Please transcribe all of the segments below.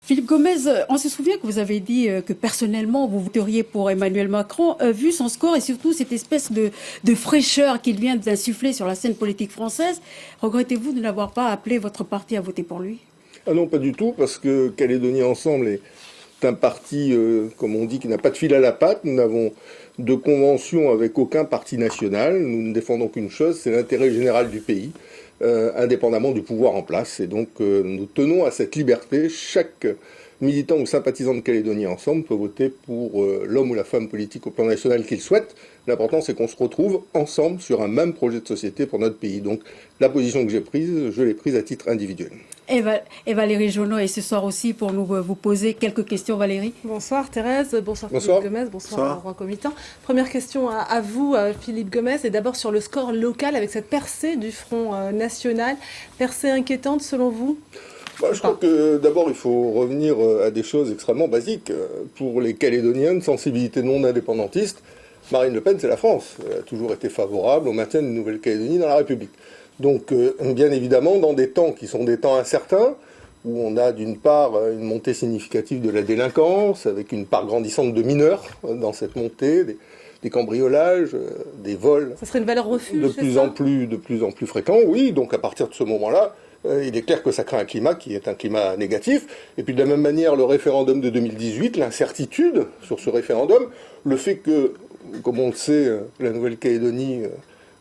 Philippe Gomez, on se souvient que vous avez dit que personnellement vous voteriez pour Emmanuel Macron, vu son score et surtout cette espèce de fraîcheur qu'il vient d'insuffler sur la scène politique française. Regrettez-vous de n'avoir pas appelé votre parti à voter pour lui? Ah non, pas du tout, parce que Calédonie Ensemble est un parti, comme on dit, qui n'a pas de fil à la patte. Nous n'avons de convention avec aucun parti national. Nous ne défendons qu'une chose, c'est l'intérêt général du pays, indépendamment du pouvoir en place. Et donc, nous tenons à cette liberté. Chaque militant ou sympathisant de Calédonie Ensemble peut voter pour l'homme ou la femme politique au plan national qu'il souhaite. L'important, c'est qu'on se retrouve ensemble sur un même projet de société pour notre pays. Donc, la position que j'ai prise, je l'ai prise à titre individuel. Et Valérie Jonot est ce soir aussi pour vous poser quelques questions, Valérie. Bonsoir Thérèse, bonsoir Philippe Gomez, bonsoir Laurent Comitan. Première question à vous Philippe Gomez, et d'abord sur le score local avec cette percée du Front National. Percée inquiétante selon vous ? Je crois que d'abord il faut revenir à des choses extrêmement basiques. Pour les Calédoniens, une sensibilité non indépendantiste, Marine Le Pen c'est la France. Elle a toujours été favorable au maintien d'une Nouvelle-Calédonie dans la République. Donc, bien évidemment, dans des temps qui sont des temps incertains, où on a d'une part une montée significative de la délinquance, avec une part grandissante de mineurs dans cette montée, des cambriolages, des vols. Ça serait une valeur refuge, de plus en plus fréquents, oui. Donc, à partir de ce moment-là, il est clair que ça crée un climat qui est un climat négatif. Et puis, de la même manière, le référendum de 2018, l'incertitude sur ce référendum, le fait que, comme on le sait, la Nouvelle-Calédonie...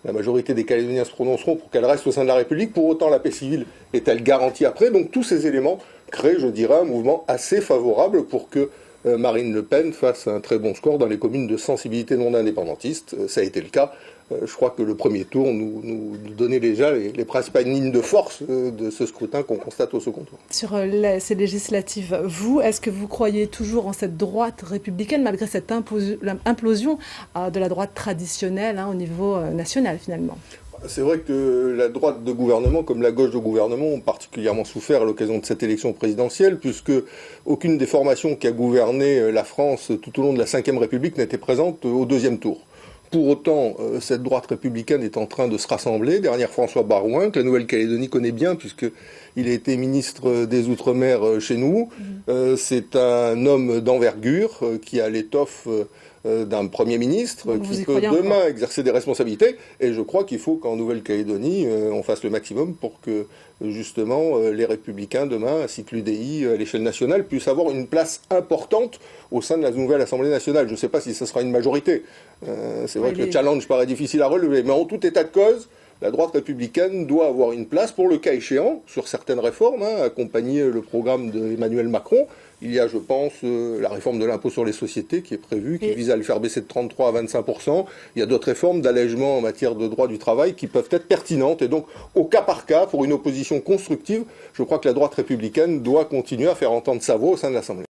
La majorité des Calédoniens se prononceront pour qu'elle reste au sein de la République. Pour autant, la paix civile est-elle garantie après? Donc tous ces éléments créent, je dirais, un mouvement assez favorable pour que Marine Le Pen fasse un très bon score dans les communes de sensibilité non indépendantiste. Ça a été le cas. Je crois que le premier tour nous donnait déjà les principales lignes de force de ce scrutin qu'on constate au second tour. Sur ces législatives, est-ce que vous croyez toujours en cette droite républicaine, malgré cette implosion de la droite traditionnelle au niveau national finalement ? C'est vrai que la droite de gouvernement, comme la gauche de gouvernement, ont particulièrement souffert à l'occasion de cette élection présidentielle, puisque aucune des formations qui a gouverné la France tout au long de la Ve République n'était présente au deuxième tour. Pour autant, cette droite républicaine est en train de se rassembler derrière François Baroin, que la Nouvelle-Calédonie connaît bien, puisqu'il a été ministre des Outre-mer chez nous. C'est un homme d'envergure qui a l'étoffe d'un Premier ministre, qui peut demain exercer des responsabilités. Et je crois qu'il faut qu'en Nouvelle-Calédonie, on fasse le maximum pour que, justement, les Républicains, demain, ainsi que l'UDI, à l'échelle nationale, puissent avoir une place importante au sein de la nouvelle Assemblée nationale. Je ne sais pas si ce sera une majorité. C'est vrai que le challenge paraît difficile à relever. Mais en tout état de cause, la droite républicaine doit avoir une place pour le cas échéant sur certaines réformes, accompagner le programme d'Emmanuel Macron. Il y a, je pense, la réforme de l'impôt sur les sociétés qui est prévue, qui vise à le faire baisser de 33 à 25%. Il y a d'autres réformes d'allègement en matière de droit du travail qui peuvent être pertinentes. Et donc, au cas par cas, pour une opposition constructive, je crois que la droite républicaine doit continuer à faire entendre sa voix au sein de l'Assemblée.